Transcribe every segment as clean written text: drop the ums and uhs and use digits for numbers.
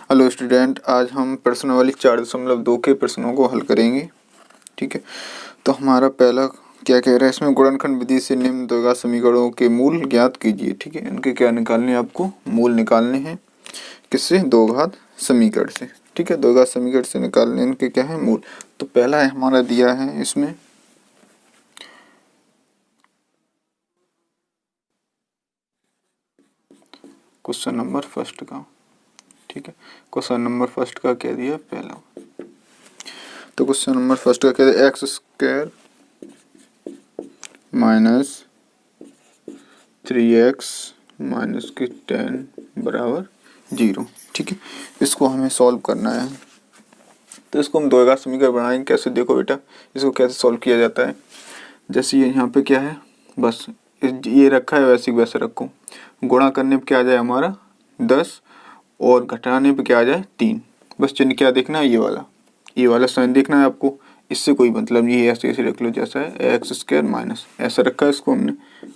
Hello student, आज हम प्रश्नावली 4.2 के प्रश्नों को हल करेंगे। ठीक है, तो हमारा पहला क्या कह रहा है, इसमें गुणनखंड विधि से निम्न द्विघात समीकरणों के मूल ज्ञात कीजिए। ठीक है, इनके क्या निकालने हैं, आपको मूल निकालने हैं। किससे? द्विघात समीकरण से। ठीक है, द्विघात समीकरण से निकालने इनके क्या है, मूल। तो पहला है हमारा दिया है इसमें क्वेश्चन नंबर फर्स्ट का। ठीक है, क्वेश्चन नंबर फर्स्ट का क्या दिया पहला, तो क्वेश्चन नंबर फर्स्ट का क्या दिया, x square minus 3x minus के 10 बराबर 0। ठीक है, इसको हमें सॉल्व करना है। तो इसको हम द्विघात समीकरण बनाएंगे। कैसे? देखो बेटा, इसको कैसे सॉल्व किया जाता है। जैसे ये यहाँ पे क्या है, बस ये रखा है वैसे ही वैसे रखो। गुणा करने पे क्या आ जाए हमारा 10 और घटाने पे क्या आ जाए 3। बस चिन्ह क्या देखना है, ये वाला साइन देखना है आपको। इससे कोई मतलब नहीं है, ऐसे ऐसे रख लो जैसा है एक्स स्क्वायर माइनस, ऐसा रखा है इसको हमने।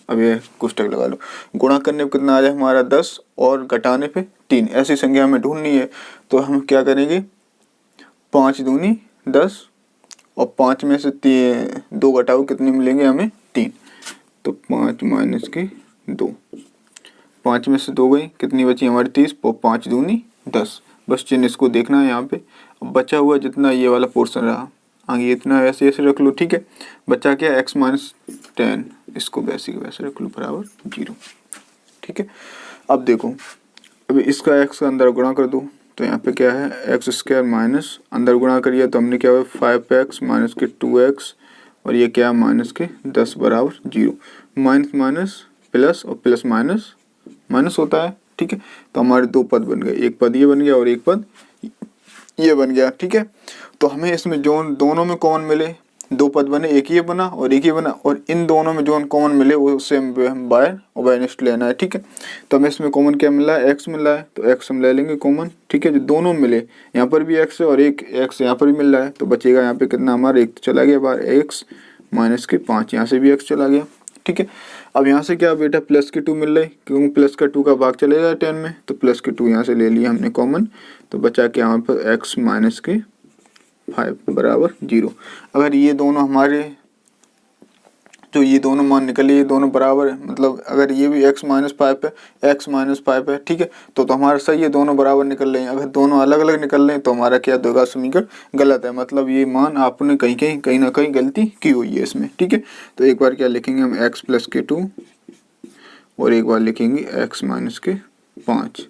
अब ये कोष्टक लगा लो। गुणा करने पे कितना आ जाए हमारा 10 और घटाने पे 3। ऐसी संख्या हमें ढूंढनी है। तो हम क्या करेंगे, 5 दूनी 10 और 5 में से 2 घटाओ, कितने मिलेंगे हमें 3। तो 5 माइनस के 2, 5 में से 2 गई, कितनी बची हमारी 30। 5 दूनी 10। बस चिन्ह इसको देखना है यहाँ पे। अब बचा हुआ जितना ये वाला पोर्शन रहा, आगे इतना वैसे ऐसे रख लो। ठीक है, बचा क्या, x माइनस 10, इसको वैसे वैसे रख लो बराबर 0। ठीक है, अब देखो, अभी इसका x का अंदर गुणा कर दो। तो यहाँ पे क्या है, एक्स स्क्वायर माइनस अंदर गुणा करिए तो हमने क्या हुआ 5x माइनस के 2x और ये क्या माइनस के 10 बराबर 0। माइनस माइनस प्लस और प्लस माइनस माइनस होता है। ठीक है, तो हमारे 2 पद बन गए, एक पद ये बन गया और एक पद ये बन गया। ठीक है, तो हमें इसमें जो दोनों में कॉमन मिले, 2 पद बने, एक ये बना और एक ये बना, और इन दोनों में जो कॉमन मिले उससे हम बाय और बाय नेक्स्ट लेना है। ठीक है, तो हमें इसमें कॉमन क्या मिला है, x मिला है, तो x हम ले लेंगे कॉमन। ठीक है, जो दोनों मिले, यहाँ पर भी x है और एक x यहाँ पर भी मिल रहा है, तो बचेगा यहाँ पे कितना हमारा, एक चला गया बाहर, x माइनस के 5, यहाँ से भी x चला गया। ठीक है, अब यहाँ से क्या बेटा, प्लस के 2 मिल रहे, क्योंकि प्लस का 2 का भाग चलेगा 10 में, तो प्लस के 2 यहाँ से ले लिया हमने कॉमन। तो बचा क्या हमारे पास, x माइनस के 5 बराबर 0। अगर ये दोनों हमारे जो ये दोनों मान निकले, ये दोनों बराबर है, मतलब अगर ये भी x माइनस 5 है, x माइनस 5 है। ठीक है, तो हमारा सही है, दोनों बराबर निकल रहे हैं। अगर दोनों अलग अलग निकल रहे हैं तो हमारा क्या, द्विघात समीकरण गलत है, मतलब ये मान आपने कहीं ना कहीं गलती की हुई है इसमें। ठीक है, तो एक बार क्या लिखेंगे हम, x प्लस के 2 और एक बार लिखेंगे x माइनस के 5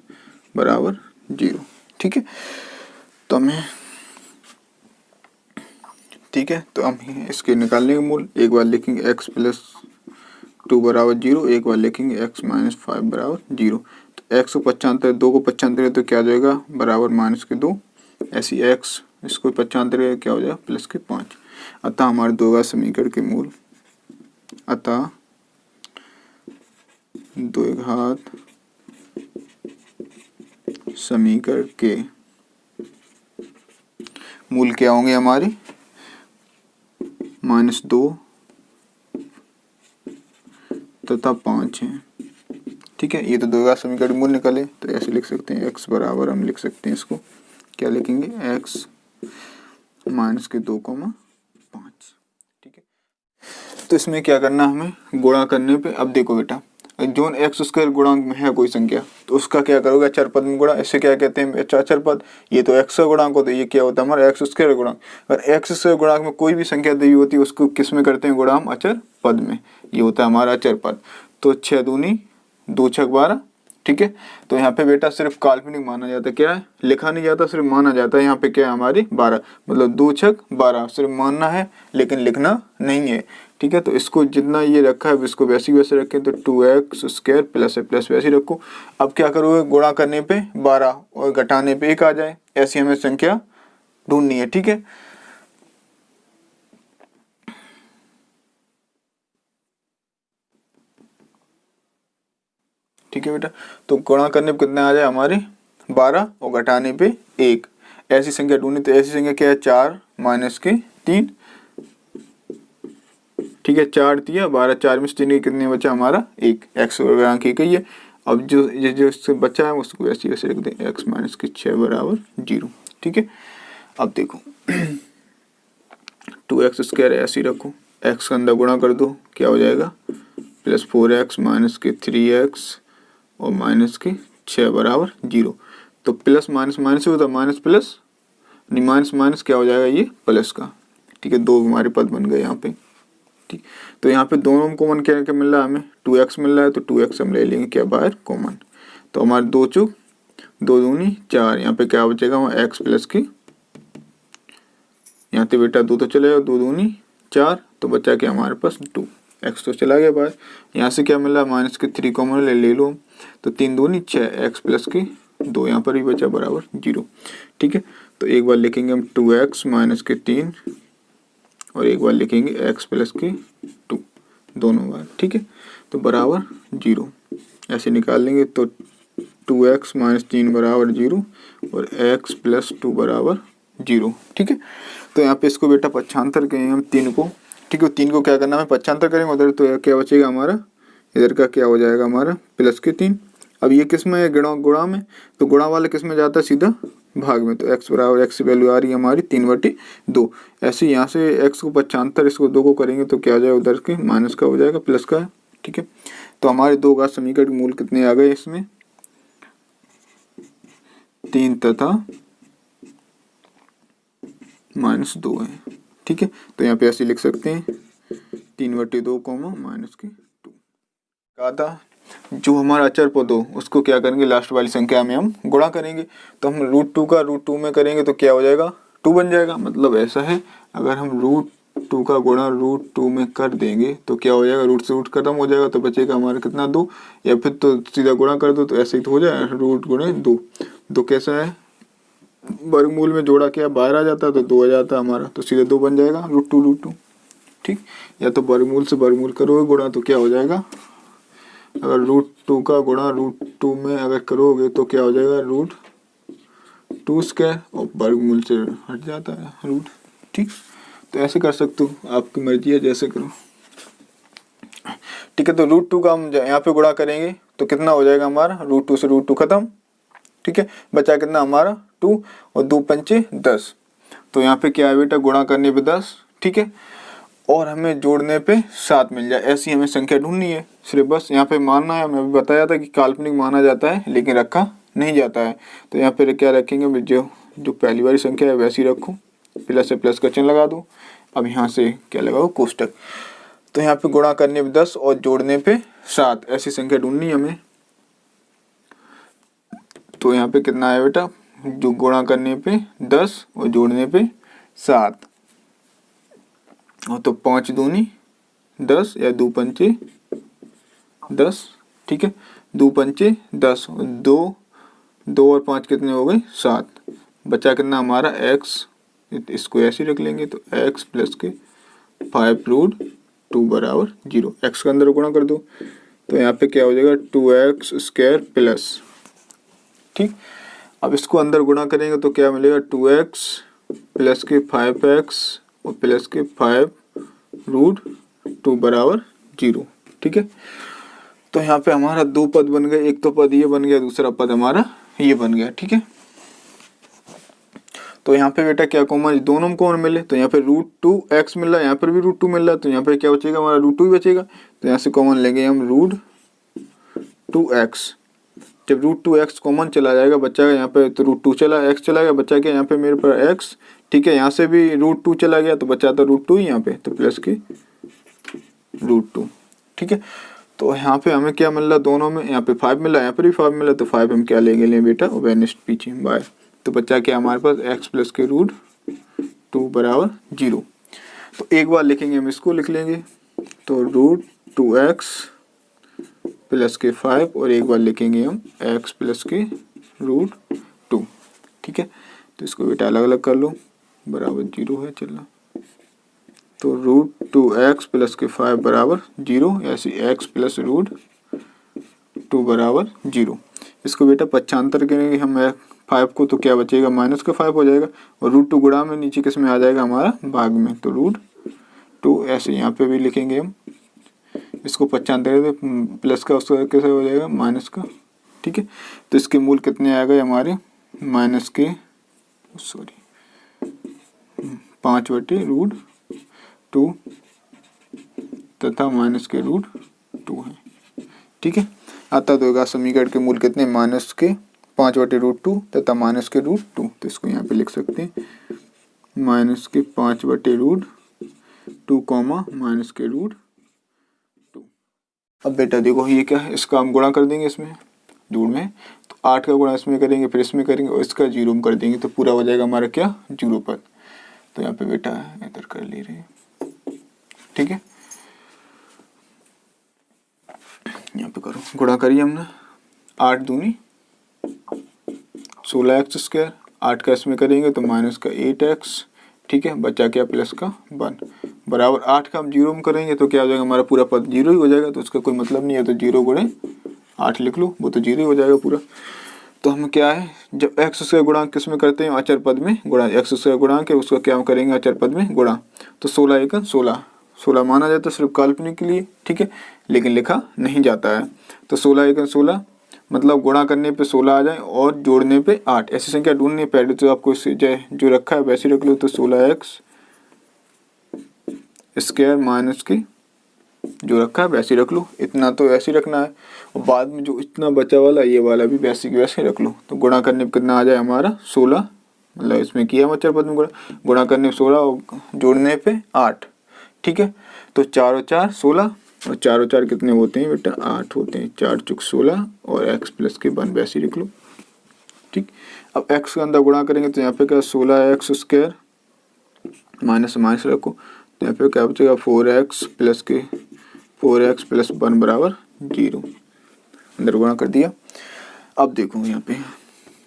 बराबर 0। ठीक है, तो हमें ठीक है, तो हम इसके निकालने के मूल, एक बार लिखेंगे x प्लस 2 बराबर 0, एक बार लिखेंगे x माइनस 5 बराबर 0। तो x को 95, 2 को 95 तो क्या हो जाएगा, बराबर माइनस के 2। ऐसी x इसको 95 क्या हो जाएगा, प्लस के 5। अतः हमारे द्विघात समीकरण के मूल, अतः द्विघात समीकरण के मूल क्या होंगे हमारे, -2 तथा 5 है। ठीक है, ये तो द्विघात समीकरण मूल निकले, तो ऐसे लिख सकते हैं, x बराबर हम लिख सकते हैं इसको, क्या लिखेंगे, x माइनस के 2,5। ठीक है, तो इसमें क्या करना हमें, गुणा करने पे। अब देखो बेटा, जो एक्स स्क्वायर गुणांक में है कोई संख्या, तो उसका क्या करोगे, अचर पद में गुणा। इससे क्या कहते हैं, अचर पद। ये तो एक्स का गुणांक होता है, ये क्या होता है हमारा एक्स स्क्वायर गुणांक। अगर एक्स स्क्वायर गुणांक में कोई भी संख्या दी होती है, उसको किस में करते हैं, गुणा हम अचर पद में। ये होता है हमारा अचर पद। तो 6 दूनी 2 छक 12। ठीक है, तो यहाँ पे बेटा सिर्फ काल्पनिक माना जाता है, क्या है, लिखा नहीं जाता, सिर्फ माना जाता है। यहाँ पे क्या है हमारी 12, मतलब 2 छक 12 सिर्फ मानना है, लेकिन लिखना नहीं है। ठीक है, तो इसको जितना ये रखा है इसको वैसे ही वैसे रखें, तो 2x स्क्वायर प्लस है प्लस वैसे ही रखो। अब क्या करोगे, गुणा करने पे 12 और घटाने पे 1 आ जाए, ऐसी हमें संख्या ढूंढनी है। ठीक है, ठीक है बेटा, तो गुणा करने पे कितना आ जाए हमारे 12 और घटाने पे 1, ऐसी संख्या ढूंढनी। तो ऐसी संख्या क्या है, 4 माइनस के 3। ठीक है, 4 दिया 12, 4 में से 3 कितने बचा हमारा 1, एक्स गुणांक 1 ही है। अब जो ये जो इससे बचा है उसको वैसे वैसे लिख दें, x माइनस के 6 बराबर 0। ठीक है, अब देखो 2x स्क्वायर ऐसे ही रखो, x का अंदर गुणा कर दो, क्या हो जाएगा प्लस 4x माइनस के 3x और माइनस के 6 बराबर 0। तो प्लस माइनस माइनस होता है माइनस प्लस, नहीं माइनस माइनस क्या हो जाएगा ये प्लस का। ठीक है, दो हमारे पद बन गए यहाँ पे। ठीक, तो यहाँ पे दोनों कॉमन क्या क्या मिल रहा है हमें, 2x मिल रहा है, तो 2x हम ले लेंगे क्या बाहर कॉमन। तो हमारे 2 चुक 2 दूनी 4, यहाँ पे क्या बचेगा हमारा x प्लस की, यहाँ पे बेटा 2 तो चलेगा, 2 दूनी 4, तो बचा क्या हमारे पास 2, x तो चला गया बाहर। यहाँ से क्या मिला माइनस के 3 कॉमन ले लो, तो 3 दूनी 6, x प्लस की 2 यहाँ पर भी बचा बराबर 0। ठीक है, तो एक बार लिखेंगे हम 2x माइनस के 3 और एक बार लिखेंगे x प्लस के 2 दोनों बार। ठीक है, तो बराबर 0 ऐसे निकाल लेंगे, तो 2x माइनस 3 बराबर 0 और x प्लस 2 बराबर 0। ठीक है, तो यहाँ पे इसको बेटा पक्षांतर करेंगे हम 3 को। ठीक है, 3 को क्या करना है पक्षांतर करेंगे उधर, तो क्या बचेगा हमारा, इधर का क्या हो जाएगा हमारा प्लस के 3। अब ये किस में है गुणा में, तो गुणा वाले किस में जाता है सीधा भाग में, तो x बराबर x वैल्यू आ रही है हमारी 3/2। ऐसे यहाँ से x को पक्षांतर इसको 2 को करेंगे तो क्या हो जाएगा उधर के माइनस का हो जाएगा प्लस का। ठीक है, तो हमारे 2 घात समीकरण के मूल कितने आ गए इसमें 3 तथा -2 है। ठीक है, तो यहाँ पे ऐसे लिख सकते हैं 3/2 माइनस के 2। कहा था जो हमारा अचर पद हो उसको क्या करेंगे लास्ट वाली संख्या में हम गुणा करेंगे, तो हम √2 का √2 में करेंगे तो क्या हो जाएगा 2 बन जाएगा। मतलब ऐसा है अगर हम √2 का गुणा √2 में कर देंगे तो क्या हो जाएगा, रूट से रूट खत्म हो जाएगा, तो बचेगा हमारा कितना 2, या फिर तो सीधा गुणा कर दो तो ऐसे ही तो हो जाएगा रूट गुणे 2। 2 कैसा है वर्गमूल में जोड़ा क्या बाहर आ जाता है तो 2 आ जाता है हमारा, तो सीधे 2 बन जाएगा √2। ठीक, या तो वर्गमूल से वर्गमूल करोगे गुणा तो क्या हो जाएगा, अगर √2 का गुणा √2 में अगर करोगे तो क्या हो जाएगा √2 स्क्वायर और वर्गमूल से हट जाता है रूट। ठीक, तो ऐसे कर सकते हो, आपकी मर्जी है जैसे करो। ठीक है, तो √2 का हम यहाँ पे गुणा करेंगे तो कितना हो जाएगा हमारा √2 से √2 खत्म। ठीक है, बचा कितना हमारा 2 और 2 पंचे 10, तो यहाँ पे क्या है बेटा गुणा करने पे 10। ठीक है, और हमें जोड़ने पे 7 मिल जाए, ऐसी हमें संख्या ढूंढनी है। सिर्फ बस यहाँ पे मानना है, मैं अभी बताया था कि काल्पनिक माना जाता है लेकिन रखा नहीं जाता है। तो यहाँ पे क्या रखेंगे, जो पहली वाली संख्या है वैसी रखो, प्लस से प्लस का चिन्ह लगा दो। अब यहाँ से क्या लगाओ कोष्टक, तो यहाँ पे गुणा करने पे 10 और जोड़ने पे 7, ऐसी संख्या ढूंढनी है हमें। तो यहाँ पे कितना है बेटा, जो गुणा करने पे 10 और जोड़ने पे 7, और तो 5 दूनी 10 या 2 पंचे 10। ठीक है, 2 पंचे 10, 2 और 5 कितने हो गए 7, बचा कितना हमारा x, इसको ऐसे रख लेंगे तो x प्लस के 5√2 बराबर 0। x का अंदर गुणा कर दो तो यहाँ पे क्या हो जाएगा 2x स्क्वायर प्लस। ठीक, अब इसको अंदर गुणा करेंगे तो क्या मिलेगा 2x प्लस के 5x और प्लस के 5√2 बराबर 0। ठीक है, तो यहाँ पे हमारा 2 पद बन गए, एक तो पद ये बन गया, दूसरा पद हमारा ये बन गया। ठीक है, तो यहाँ पे बेटा क्या कॉमन, दोनों कॉमन मिले, तो यहाँ पे √2x मिल रहा है, यहाँ पर भी √2 मिल रहा है, तो यहाँ पे क्या बचेगा हमारा √2 ही बचेगा। तो यहाँ से कॉमन लेंगे हम √2x। जब √2x कॉमन चला जाएगा बच्चा यहाँ पे, तो √2 चला x चला गया, बच्चा क्या यहाँ पे मेरे पर x। ठीक है, यहाँ से भी √2 चला गया तो बचा था √2 ही यहाँ पे, तो प्लस के √2। ठीक है, तो यहाँ पे हमें क्या मिल रहा दोनों में, यहाँ पे 5 मिला, यहाँ पर भी 5 मिला, तो 5 हम क्या लेंगे बेटा वेनिस्ट पीछे बाय, तो बच्चा क्या हमारे पास x प्लस के √2 बराबर 0। तो एक बार लिखेंगे हम इसको लिख लेंगे, तो √2x प्लस के 5 और एक बार लिखेंगे हम x प्लस के √2। ठीक है, तो इसको बेटा अलग अलग कर लो, बराबर 0 है चलना, तो √2x प्लस के 5 बराबर 0, ऐसे x प्लस √2 बराबर 0। इसको बेटा पक्षांतर करेंगे हम 5 को, तो क्या बचेगा माइनस का 5 हो जाएगा, और √2 गुणा में नीचे किस में आ जाएगा हमारा भाग में, तो √2 ऐसे यहाँ पे भी लिखेंगे हम, इसको 95 प्लस का उसका कैसे हो जाएगा माइनस का, ठीक है। तो इसके मूल कितने आ गए हमारे माइनस के 5/√2 तथा माइनस के √2 है, ठीक है। अतः द्विघात समीकरण के मूल कितने माइनस के 5/√2 तथा माइनस के √2। तो इसको यहाँ पे लिख सकते हैं माइनस के 5/√2 कॉमा माइनस के √2। अब बेटा देखो ये क्या है, इसका हम गुणा कर देंगे इसमें दूर में, तो 8 का गुणा इसमें करेंगे, फिर इसमें करेंगे और इसका 0 में कर देंगे, तो पूरा हो जाएगा हमारा क्या 0 पद। तो यहाँ पे बेटा इधर कर ले रहे हैं, ठीक है। यहाँ पे करो गुणा करिए हमने 8 दूनी 16x², 8 का इसमें करेंगे तो माइनस का 8x, ठीक है। बचा क्या प्लस का 1 बराबर 8 का हम 0 में करेंगे तो क्या हो जाएगा हमारा पूरा पद 0 ही हो जाएगा, तो उसका कोई मतलब नहीं है, तो 0 गुणे 8 लिख लो, वो तो 0 ही हो जाएगा पूरा। तो हम क्या है जब x² गुणांक किस में करते हैं अचर पद में गुणा, x² गुणांक है उसका क्या हम करेंगे अचर पद में गुणा, तो 16 माना जाता है सिर्फ काल्पनिक के लिए, ठीक है, लेकिन लिखा नहीं जाता है। तो 16 मतलब गुणा करने पे 16 आ जाए और जोड़ने पे 8, ऐसी संख्या ढूंढनी है। पहले तो आपको जो रखा है वैसे रख लो, तो 16x² माइनस की जो रखा है वैसे रख लो, इतना तो ऐसे रखना है, और बाद में जो इतना बचा वाला ये वाला भी वैसे की वैसे रख लो। तो गुणा करने पे कितना आ जाए हमारा 16, मतलब इसमें किया अचर पद में गुणा करने पे 16 और जोड़ने पे 8, ठीक है। तो 4 और 4 16 और 4 और 4 कितने होते हैं बेटा 8 होते हैं, 4 चुक 16 और x प्लस के 1 वैसे लिख लो, ठीक। अब x के अंदर गुणा करेंगे तो यहाँ पे क्या 16x² माइनस माइनस रखो, तो यहाँ पे क्या बचेगा 4x प्लस 1 बराबर 0, अंदर गुणा कर दिया। अब देखो यहाँ पे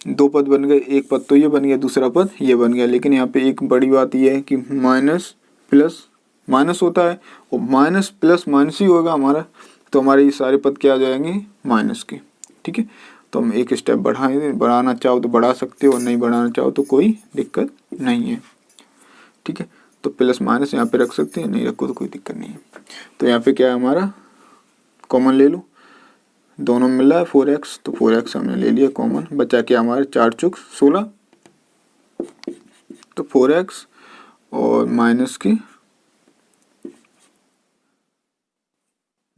2 पद बन गए, एक पद तो ये बन गया, दूसरा पद ये बन गया, लेकिन यहाँ पे एक बड़ी बात ये है कि माइनस प्लस माइनस होता है और माइनस प्लस माइनस ही होगा हमारा, तो हमारे ये सारे पद क्या आ जाएंगे माइनस के, ठीक है। तो हम एक स्टेप बढ़ाना चाहो तो बढ़ा सकते हो और नहीं बढ़ाना चाहो तो कोई दिक्कत नहीं है, ठीक है। तो प्लस माइनस यहाँ पे रख सकते हैं, नहीं रखो तो कोई दिक्कत नहीं है। तो यहाँ पे क्या है हमारा कॉमन ले लो, दोनों में मिल रहा है 4x, तो 4x हमने ले लिया कॉमन, बचा क्या हमारे 4 चुक 16, तो 4x और माइनस की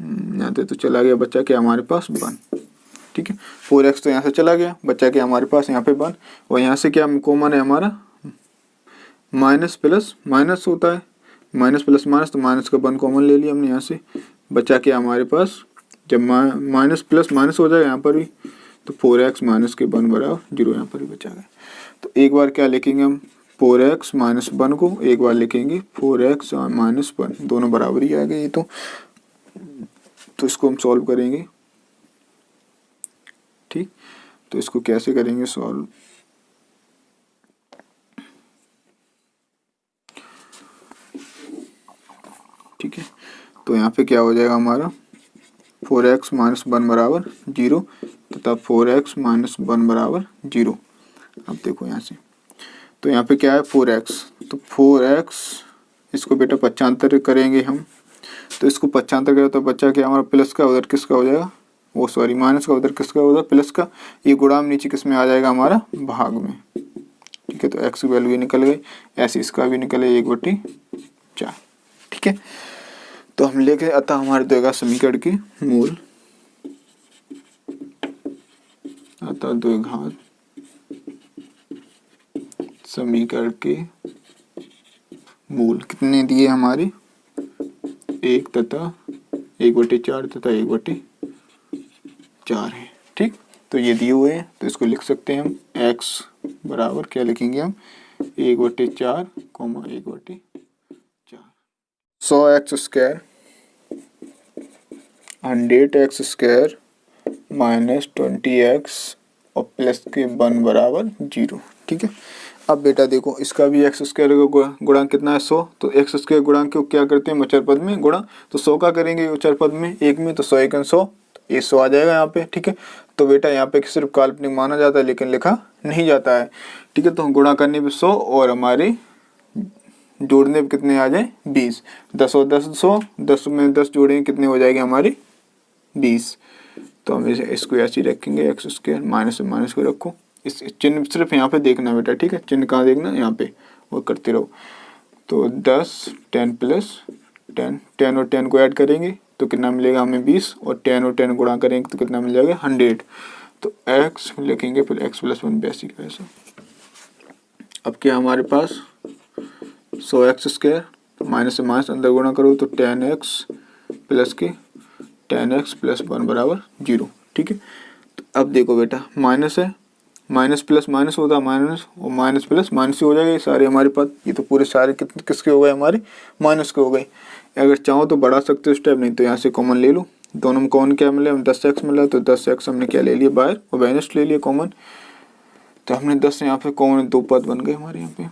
यहाँ तो चला गया, बचा क्या हमारे पास 1, ठीक है। 4x तो यहाँ से चला गया, बचा क्या हमारे पास यहाँ पे 1, और यहाँ से क्या कॉमन है हमारा माइनस प्लस माइनस होता है, माइनस प्लस माइनस, तो माइनस का 1 कॉमन ले लिया हमने यहाँ से, बचा क्या हमारे पास जब माइनस प्लस माइनस हो जाएगा यहाँ पर भी, तो 4x माइनस के 1 बराबर 0 यहाँ पर भी बचा गया। तो एक बार क्या लिखेंगे हम 4x माइनस 1 को, एक बार लिखेंगे 4x और माइनस 1, दोनों बराबर ही आ गए ये तो इसको हम सॉल्व करेंगे, ठीक। तो इसको कैसे करेंगे सॉल्व, ठीक है। तो यहाँ पे क्या हो जाएगा हमारा 4x माइनस 1 बराबर 0 तथा 4x माइनस 1 बराबर 0। अब देखो यहाँ से, तो यहाँ पे क्या है 4x, तो 4x इसको बेटा 75 करेंगे हम, तो इसको 75 करें तो बच्चा क्या हमारा प्लस का उधर किसका हो जाएगा, वो सॉरी माइनस का उधर किसका उधर प्लस का, ये गुणा में नीचे किस में आ जाएगा हमारा भाग में, ठीक है। तो x की वैल्यू निकल गई, ऐसे इसका भी निकले 1/4, ठीक है। तो हम लेके अतः हमारे द्विघात समीकरण के मूल, अतः द्विघात समीकरण के मूल कितने दिए हमारे 1 तथा 1/4 तथा 1/4 है, ठीक। तो ये दिए हुए हैं, तो इसको लिख सकते हैं हम x बराबर क्या लिखेंगे हम 1/4 comma 1/4, 100x² 100x² minus 20x और प्लस के 1 बराबर 0, ठीक है। अब बेटा देखो इसका भी x² का गुणांक कितना है 100, तो x² गुणांक को क्या करते हैं अचर पद में गुणा, तो 100 का करेंगे अचर पद में एक में, तो 100 × 100 तो ये 100 आ जाएगा यहाँ पे, ठीक है। तो बेटा यहाँ पे सिर्फ काल्पनिक माना जाता है लेकिन लिखा नहीं जाता है, ठीक है। तो गुणा करने पे 100 और हमारे जोड़ने पे कितने आ जाए 20, 10 और 10 100, 10 में 10 जोड़ेंगे कितने हो जाएंगे हमारे 20। तो हम इसको ऐसे ही रखेंगे एक्स स्क्वायर, माइनस से माइनस को रखो, इस चिन्ह सिर्फ यहाँ पे देखना बेटा, ठीक है, चिन्ह कहाँ देखना यहाँ पे, वो करते रहो। तो 10 10 प्लस 10, 10 और 10 को ऐड करेंगे तो कितना मिलेगा हमें 20, और 10 और 10 गुणा करेंगे तो कितना मिल जाएगा 100। तो x लिखेंगे फिर x प्लस 1 बेसिक वैसा। अब क्या हमारे पास 100x स्क्वायर, माइनस से माइनस अंदर गुणा करो तो 10x प्लस के 10x प्लस 1 बराबर 0, ठीक है। तो अब देखो बेटा माइनस है, माइनस प्लस माइनस होता है माइनस, और माइनस प्लस माइनस ही हो जाएगा, ये सारे हमारे पास, ये तो पूरे सारे किसके हो गए हमारे माइनस के हो गए। अगर चाहो तो बढ़ा सकते हो स्टेप, नहीं तो यहाँ से कॉमन ले लो, दोनों में कॉमन क्या मिला, 10x मिला, तो 10x हमने क्या ले लिया बाहर और माइनस ले लिया कॉमन, तो हमने 10 यहाँ पे कॉमन, दो पद बन गए हमारे यहाँ पे,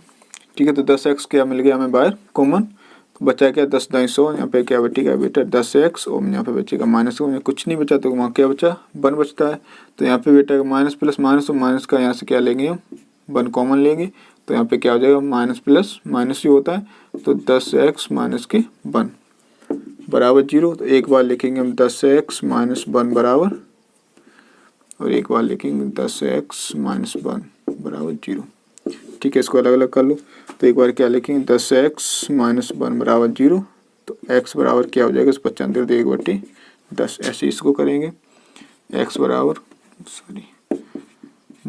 ठीक है। तो 10x क्या मिल गया हमें बाहर कॉमन, तो बचा क्या 10 दाई 100, यहाँ पे क्या बचेगा बेटा 10x, और यहाँ पे बचेगा माइनस, कुछ नहीं बचा तो वहाँ क्या बचा 1 बचता है। तो यहाँ पे बेटा माइनस प्लस माइनस, और माइनस का यहाँ से क्या लेंगे हम 1 कॉमन लेंगे, तो यहाँ पे क्या हो जाएगा माइनस प्लस माइनस ही होता है, तो 10x माइनस के 1 बराबर 0। तो एक बार लिखेंगे हम 10x माइनस 1 बराबर, और एक बार लिखेंगे 10x माइनस 1 बराबर 0, ठीक है। इसको अलग अलग कर लो, तो एक बार क्या लिखेंगे 10x माइनस 1 बराबर 0, तो x बराबर क्या हो जाएगा 95 तो 1/10, ऐसे इसको करेंगे x बराबर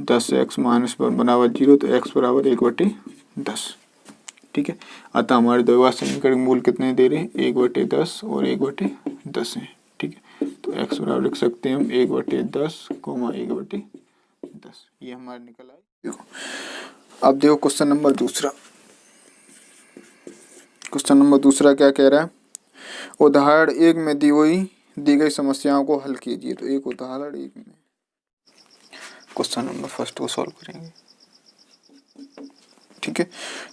10x माइनस 1 बराबर 0, तो x बराबर 1/10, ठीक है। अतः हमारे द्विघात समीकरण मूल कितने दे रहे हैं 1/10 और 1/10 है, ठीक है। तो x बराबर लिख सकते हैं हम 1/10, 1/10, ये हमारे निकल आए। देखो अब देखो क्वेश्चन नंबर दूसरा, क्वेश्चन नंबर दूसरा क्या कह रहा है, उदाहरण 1 में दी गई समस्याओं को हल कीजिए। तो एक उदाहरण 1 में क्वेश्चन नंबर फर्स्ट को सॉल्व करेंगे, ठीक है।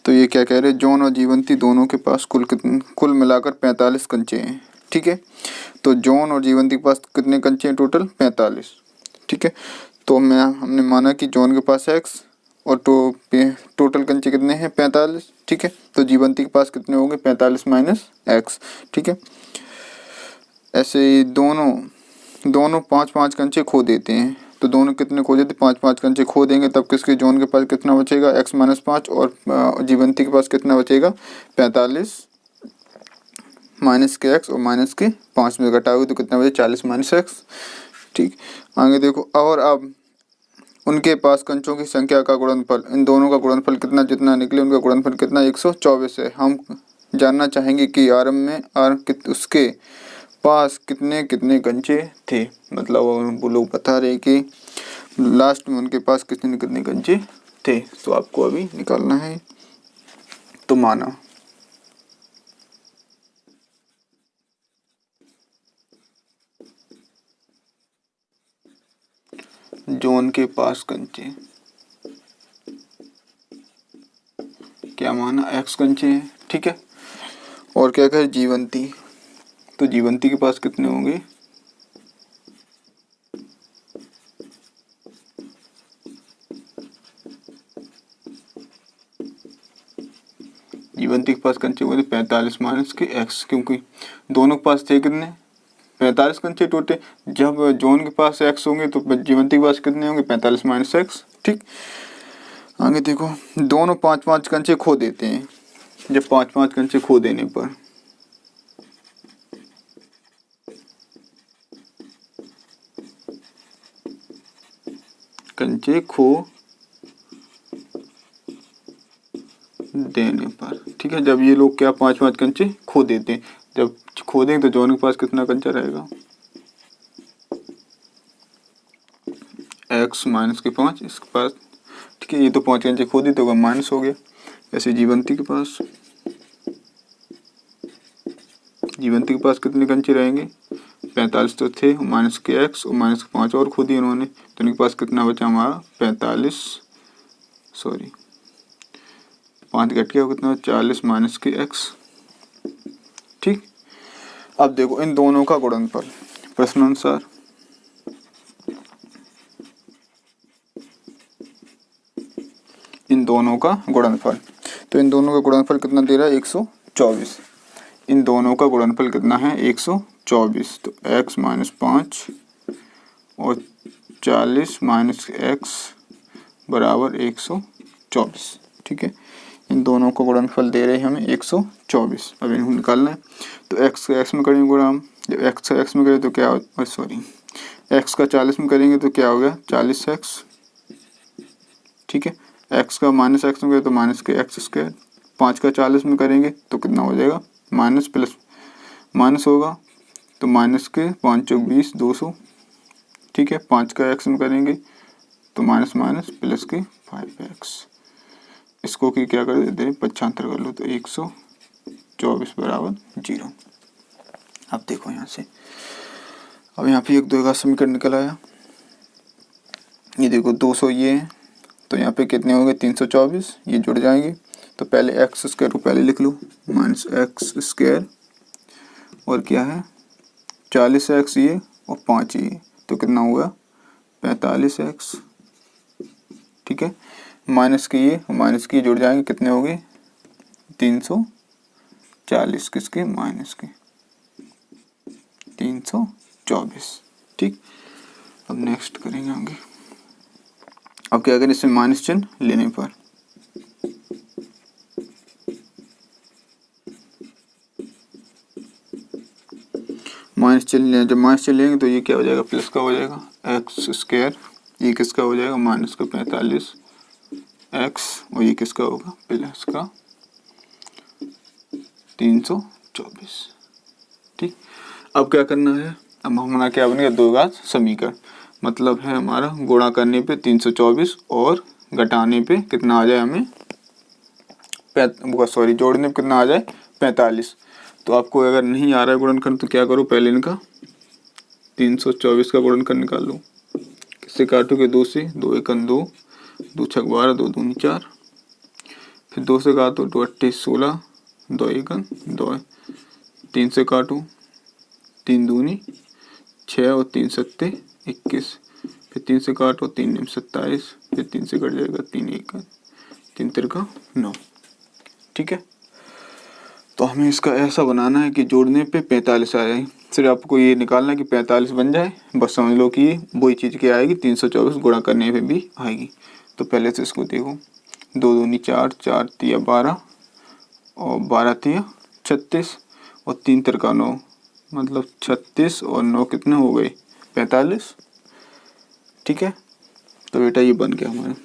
तो ये क्या कह रहे हैं, जॉन और जीवंती दोनों के पास कुल मिलाकर 45 कंचे हैं, ठीक है। तो जॉन और जीवंती के पास कितने कंचे हैं टोटल 45, ठीक है। तो हमने माना कि जॉन के पास x और टोटल कंचे कितने हैं 45, ठीक है। तो जीवंती के पास कितने होंगे 45 माइनस x, ठीक है। ऐसे ही दोनों 5-5 कंचे खो देते हैं, तो दोनों कितने खो देते 5-5 कंचे खो देंगे, तब किसके जॉन के पास कितना बचेगा x माइनस 5, और जीवंती के पास कितना बचेगा 45 माइनस के x, और माइनस के 5 में घटाओगे तो कितना बचे 40 माइनस x, ठीक। आगे देखो, और अब उनके पास कंचों की संख्या का गुणनफल, इन दोनों का गुणनफल कितना, जितना निकले उनका गुणनफल कितना 124 है। हम जानना चाहेंगे कि आरंभ में उसके पास कितने कितने कंचे थे, मतलब वो लोग बता रहे कि लास्ट में उनके पास कितने कितने कंचे थे, तो आपको अभी निकालना है। तो माना जॉन के पास कंचे, क्या माना x कंचे हैं, ठीक है। और क्या कहे जीवंती, तो जीवंती के पास कितने होंगे जीवंती के पास कंचे होंगे 45 माइनस के x, क्योंकि दोनों के पास थे कितने 45 कंचे टोटे, जब जॉन के पास x होंगे तो जीवंती के पास कितने होंगे 45 माइनस x, ठीक। आगे देखो, दोनों 5-5 कंचे खो देते हैं, जब 5-5 कंचे खो देने पर कंचे खो देने पर, ठीक है, जब ये लोग क्या 5-5 कंचे खो देते हैं, जब खो देंगे तो जॉन के पास कितना कंचा रहेगा x माइनस के 5 इसके पास, ठीक है। ये तो 5 कंचे खो दिए तो माइनस हो गया। ऐसे जीवंती के पास कितने कंचे रहेंगे 45 तो थे, माइनस के x और माइनस के 5 और खो दिए उन्होंने, तो उनके पास कितना बचा हमारा 5 घट गया कितना 40 माइनस के x, ठीक। अब देखो इन दोनों का गुणनफल प्रश्नानुसार, इन दोनों का गुणनफल, तो इन दोनों का गुणनफल कितना दे रहा है 124। इन दोनों का गुणनफल कितना है 124। तो x माइनस 5 और 40 माइनस x बराबर 124। ठीक है, इन दोनों को गुणनफल दे रहे हैं हमें 124। अब इनको निकालना है तो x को x में करेंगे गुणा, हम जब x को x में करें तो क्या हो, सॉरी x का 40 में करेंगे तो क्या हो गया 40x। ठीक है, x का माइनस x में करें तो माइनस के एक्स स्क्वायर। 5 का 40 में करेंगे तो कितना हो जाएगा माइनस प्लस माइनस होगा तो माइनस के 5 चौक 20 200। ठीक है, 5 का x में करेंगे तो माइनस माइनस प्लस के 5x। इसको की क्या कर देते हैं 75 कर लो तो 124 बराबर 0। अब देखो यहाँ से, अब यहाँ पे एक दो का समीकरण निकल आया। ये देखो 200 ये है तो यहाँ पे कितने हो गए 324, ये जुड़ जाएंगे। तो पहले एक्स स्क्वायर को पहले लिख लो माइनस एक्स स्क्वायर और क्या है 40x ये और 5 ये, तो कितना हुआ 45x। ठीक है, माइनस के ये माइनस के जुड़ जाएंगे, कितने हो गए 340, किसके माइनस के 324। ठीक, अब नेक्स्ट करेंगे आगे। अब क्या करें इसमें माइनस चिन्ह लेने पर, माइनस चिन्ह लें, जब माइनस चिन्ह लेंगे तो ये क्या हो जाएगा प्लस का हो जाएगा एक्स स्क्वायर, ये किसका हो जाएगा माइनस का 45x और ये किसका होगा प्लस का 324। ठीक, अब क्या करना है, अब हमारा क्या बनेगा दो घात समीकरण, मतलब है हमारा गुणा करने पे 324 और घटाने पे कितना आ जाए हमें सॉरी जोड़ने पे कितना आ जाए 45। तो आपको अगर नहीं आ रहा है गुणनखंड तो क्या करो पहले इनका 324 का गुणनखंड निकाल लो। किससे काटोगे 2 से, 2 एकम 2, 2 छक 12, 2 दूनी 4, फिर 2 से काटो 2 अट्ठे 16, 2 एकम 2, 3 से काटो 3 दूनी 6 और 3 सत्ते 21, फिर 3 से काटो 3 निम 27, फिर 3 से कट जाएगा 3 एक 3 तिरका 9। ठीक है, तो हमें इसका ऐसा बनाना है कि जोड़ने पे 45 आ जाए। सिर्फ आपको ये निकालना है कि 45 बन जाए, बस समझ लो कि वही चीज़ क्या आएगी 324 गुणा करने पे भी आएगी। तो पहले से इसको देखो 2 दूनी 4, 4 तिया 12 और 12 तिया 36 और 3 तिरका 9, मतलब 36 और 9 कितने हो गए 45। ठीक है, तो बेटा ये बन गया हमारा।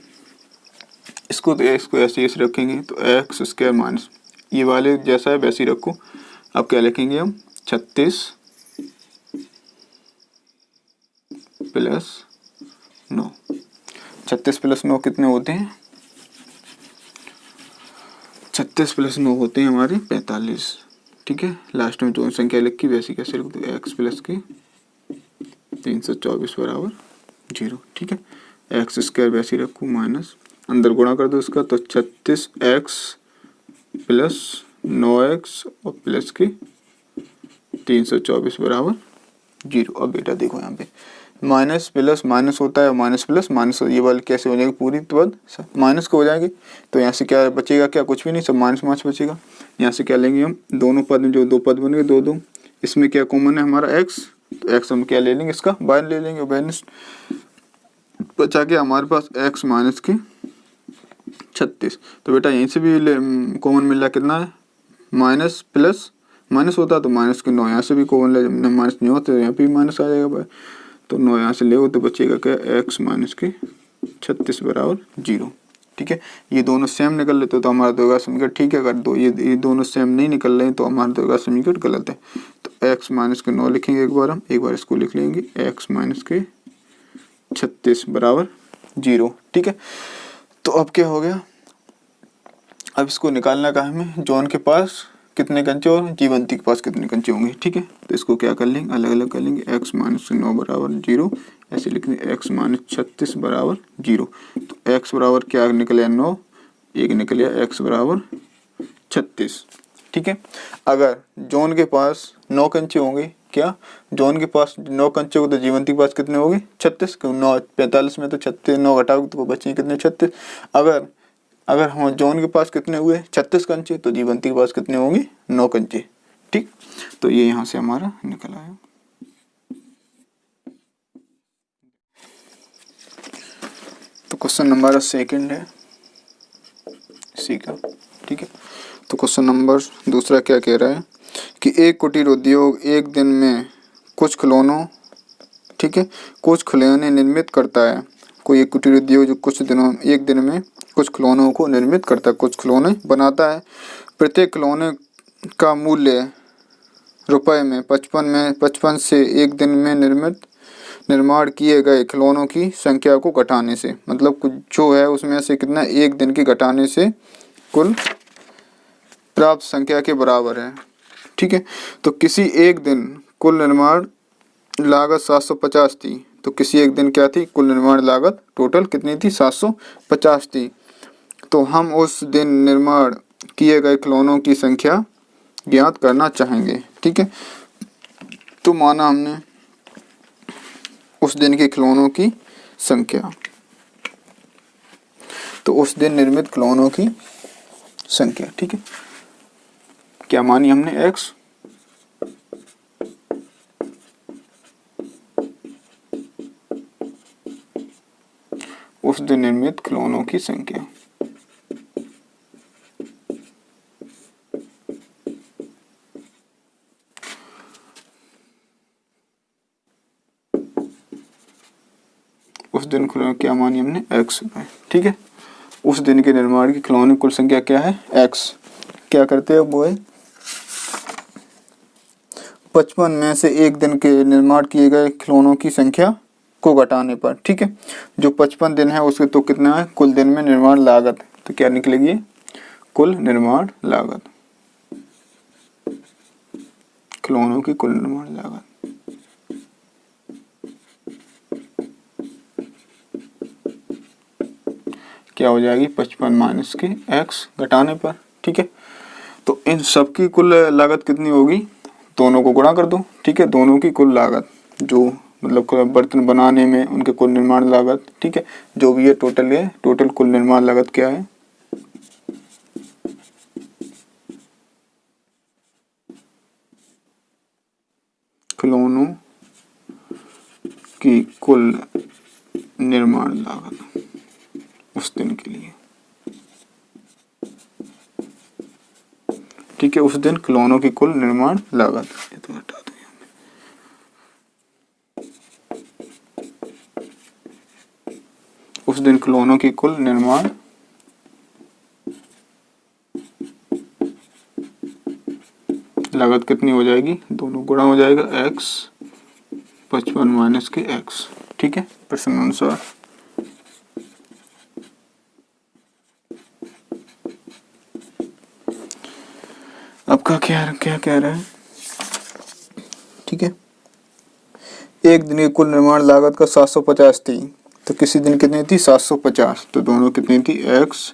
इसको तो इसको ऐसे रखेंगे तो एक्स स्क्वायर माइनस ये वाले जैसा है वैसे ही रखो। अब क्या लिखेंगे हम 36 प्लस 9, 36 प्लस 9 कितने होते हैं 36 प्लस 9 होते हैं हमारे 45। ठीक है, लास्ट में जो संख्या लिखी वैसी कैसे लिख दो एक्स प्लस के 324 बराबर 0। ठीक है, एक्स स्क्वायर वैसे ही रखो माइनस अंदर गुणा कर दो इसका, तो 36x प्लस 9x और प्लस के 324 बराबर 0। अब बेटा देखो यहाँ पे माइनस प्लस माइनस होता है, माइनस प्लस माइनस, ये वाली कैसे हो जाएगी पूरी तो बाद माइनस को हो जाएंगे। तो यहाँ से क्या बचेगा, क्या कुछ भी नहीं, सब माइनस माइनस बचेगा। यहाँ से क्या लेंगे हम दोनों पद में जो दो पद बनेंगे दो दो, इसमें क्या कॉमन है हमारा x, तो x हम क्या ले लेंगे इसका बाहर ले लेंगे, माइनस बचा के हमारे पास x माइनस के 36। तो बेटा यहीं से भी कॉमन मिल रहा कितना है माइनस प्लस माइनस होता तो माइनस के 9 यहाँ से भी कॉमन ले, माइनस नहीं होता तो यहाँ पे भी माइनस आ जाएगा भाई। तो 9 यहाँ से ले तो बचेगा क्या x माइनस के 36 बराबर 0। ठीक है, ये दोनों सेम निकल लेते तो हमारा द्विघात समीकरण ठीक है, अगर दो ये दोनों सेम नहीं निकल रहे हैं तो हमारा द्विघात समीकरण गलत है। तो x माइनस के 9 लिखेंगे एक बार, हम एक बार इसको लिख लेंगे x माइनस के 36 बराबर 0। ठीक है, तो अब क्या हो गया, अब इसको निकालना का हमें जॉन के पास कितने कंचे और जीवंती के पास कितने कंचे होंगे। ठीक है, तो इसको क्या कर लेंगे अलग अलग कर लेंगे, x माइनस 9 बराबर 0 ऐसे लिख लेंगे, x माइनस 36 बराबर 0। तो x बराबर क्या निकले 9, एक निकले x बराबर 36। ठीक है, अगर जॉन के पास 9 कंचे होंगे, क्या जॉन के पास 9 कंचे हो तो जीवंती के पास कितने होंगे 36, 9 45 में तो 36 9 घटाओगे तो बचेंगे कितने 36। अगर अगर हम जॉन के पास कितने हुए 36 कंचे, तो जीवंती के पास कितने होंगे 9 कंचे। ठीक, तो ये यहाँ से हमारा निकल आया। तो क्वेश्चन नंबर सेकंड है सी का। ठीक है, तो क्वेश्चन नंबर दूसरा क्या कह रहा है कि एक कुटीर उद्योग एक दिन में कुछ खिलौनों, ठीक है, कुछ खिलौने निर्मित करता है। कोई एक कुटीर उद्योग जो एक दिन में कुछ खिलौनों को निर्मित करता है, कुछ खिलौने बनाता है। प्रत्येक खिलौने का मूल्य रुपए में 55 से एक दिन में निर्माण किए गए खिलौनों की संख्या को घटाने से, मतलब जो है उसमें से कितना एक दिन की घटाने से कुल प्राप्त संख्या के बराबर है। ठीक है, तो किसी एक दिन कुल निर्माण लागत 750 थी, तो किसी एक दिन क्या थी कुल निर्माण लागत टोटल कितनी थी 750 थी। तो हम उस दिन निर्माण किए गए खिलौनों की संख्या ज्ञात करना चाहेंगे। ठीक है, तो माना हमने उस दिन के खिलौनों की संख्या, तो उस दिन निर्मित खिलौनों की संख्या। ठीक है, क्या मानी हमने x, उस दिन निर्मित खिलौनों की संख्या। उस दिन खिलौने क्या मानी हमने x है। ठीक है, उस दिन के निर्माण की खिलौने कुल संख्या क्या है x। क्या करते हैं वो है 55 में से एक दिन के निर्माण किए गए खिलौनों की संख्या को घटाने पर। ठीक है, जो 55 दिन है उसके तो कितना है कुल दिन में निर्माण लागत, तो क्या निकलेगी कुल निर्माण लागत, खिलौनों की कुल निर्माण लागत। क्या हो जाएगी 55 माइनस के x घटाने पर। ठीक है, तो इन सब की कुल लागत कितनी होगी, दोनों को गुणा कर दो। ठीक है, दोनों की कुल लागत जो मतलब बर्तन बनाने में उनके कुल निर्माण लागत, ठीक है, जो भी है टोटल कुल निर्माण लागत क्या है खिलौनों की कुल निर्माण लागत उस दिन के लिए। ठीक है, उस दिन खिलौनों की कुल निर्माण लागत, ये तो हटा दो। उस दिन खिलौनों की कुल निर्माण लागत कितनी हो जाएगी, दोनों गुणा हो जाएगा x 55 माइनस के x। ठीक है, प्रश्न अनुसार आपका क्या कह रहा है। ठीक है, एक दिन की कुल निर्माण लागत का 750 थी, तो किसी दिन कितनी थी 750, तो दोनों कितनी थी x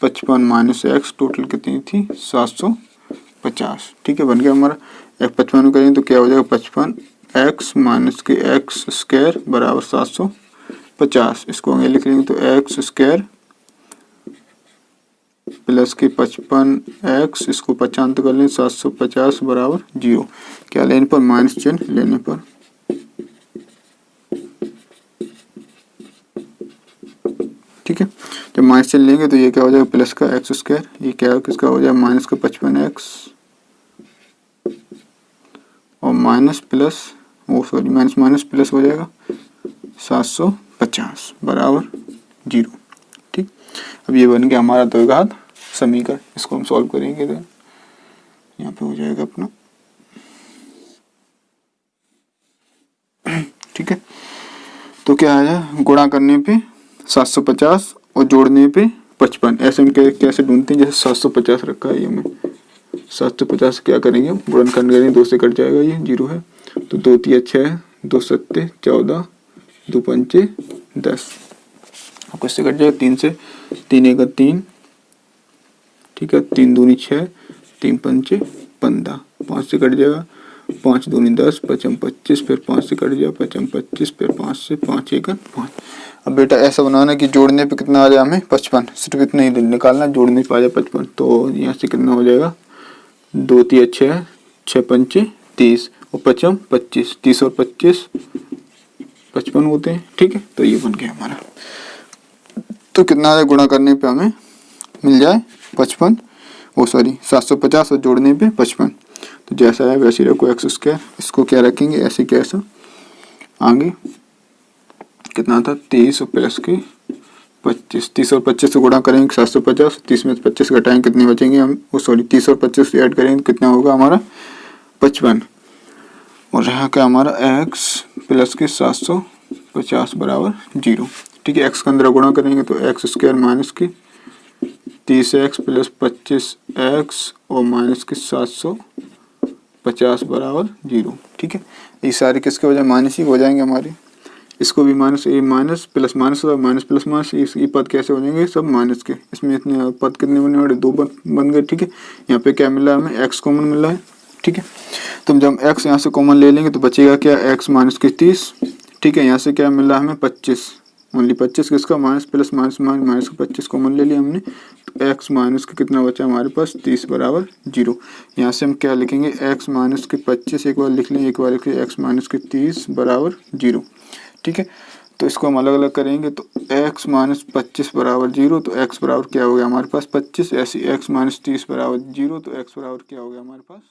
55 माइनस x, टोटल कितनी थी 750। ठीक है, बन गया हमारा 55 करेंगे तो क्या हो जाएगा 55 x माइनस के x स्क्वायर बराबर 750। इसको आगे लिख लेंगे तो x स्क्वायर प्लस के 55x, इसको 55 कर लें 750 बराबर 0। क्या लेने पर माइनस चिन्ह लेने पर। ठीक है, जब माइनस चिन्ह लेंगे तो ये क्या हो जाएगा प्लस का एक्स स्क्वायर, ये क्या किसका हो जाएगा माइनस का 55x और माइनस प्लस माइनस प्लस हो जाएगा 750 बराबर 0। ठीक, अब ये बन गया हमारा द्विघात समीकरण। इसको हम सॉल्व करेंगे तो यहाँ पे हो जाएगा अपना। ठीक है, तो क्या आया गुणा करने पे 750 और जोड़ने पे 55। ऐसे हम कैसे ढूंढते हैं, जैसे 750 रखा है ये में 750 क्या करेंगे गुणन करेंगे, 2 से कट जाएगा, ये 0 है, तो 2 3 6 2 7 14 2 5 10, और किससे कट जाएगा 3 से, 3 1 3, ठीक है, 3 दूनी 6 3 5 15, 5 से कट जाएगा 5 दूनी 10 5 25, फिर 5 से कट जाएगा 5 25, फिर 5 से 5 1 5। अब बेटा ऐसा बनाना कि जोड़ने पे कितना आ जाए हमें 55, सिर्फ इतना ही निकालना, जोड़ने पे आ जाए 55। तो यहाँ से कितना हो जाएगा 2 3 6, 6 5 30 और 55 25, 30 और 25 55 होते हैं। ठीक है, तो ये बन गया हमारा। तो कितना आ जाए गुणा करने पे हमें मिल जाए 55, वो सॉरी 750 और जोड़ने पे 55। तो जैसा है वैसे रखो एक्स स्क्वायर, इसको क्या रखेंगे ऐसे कैसा आगे कितना था 30 प्लस के 25, 30 और 25 से गुणा करेंगे 750, 30 में 25 घटाएंगे कितने बचेंगे हम, वो सॉरी 30 और 25 ऐड करेंगे कितना होगा हमारा 55। और यहाँ का हमारा x प्लस के 750 बराबर 0। ठीक है, x का अंदर गुणा करेंगे तो एक्स स्क्वायर माइनस की 30x प्लस 25x और माइनस के 750 बराबर 0। ठीक है, ये सारे किसके वजह माइनस ही हो जाएंगे हमारे, इसको भी माइनस, ये माइनस प्लस माइनस और माइनस प्लस माइनस, ये पद कैसे हो जाएंगे सब माइनस के। इसमें इतने पद कितने बने वाले 2 बन गए। ठीक है, यहाँ पे क्या मिला हमें x कॉमन मिला है। ठीक है, तो जब x यहाँ से कॉमन ले लेंगे तो बचेगा क्या x माइनस के 30। ठीक है, यहाँ से क्या मिला हमें 25, ओनली 25 किसका माइनस प्लस माइनस माइनस का 25 कॉमन ले लिया हमने, तो x माइनस का कितना बचा हमारे पास 30 बराबर 0। यहाँ से हम क्या लिखेंगे x माइनस के 25 एक बार लिख लें, एक बार लिख लें x माइनस के 30 बराबर 0। ठीक है, तो इसको हम अलग अलग करेंगे तो x माइनस 25 बराबर 0, तो x बराबर क्या हो गया हमारे पास 25, ऐसे x माइनस 30 बराबर 0, तो x बराबर क्या हो गया हमारे पास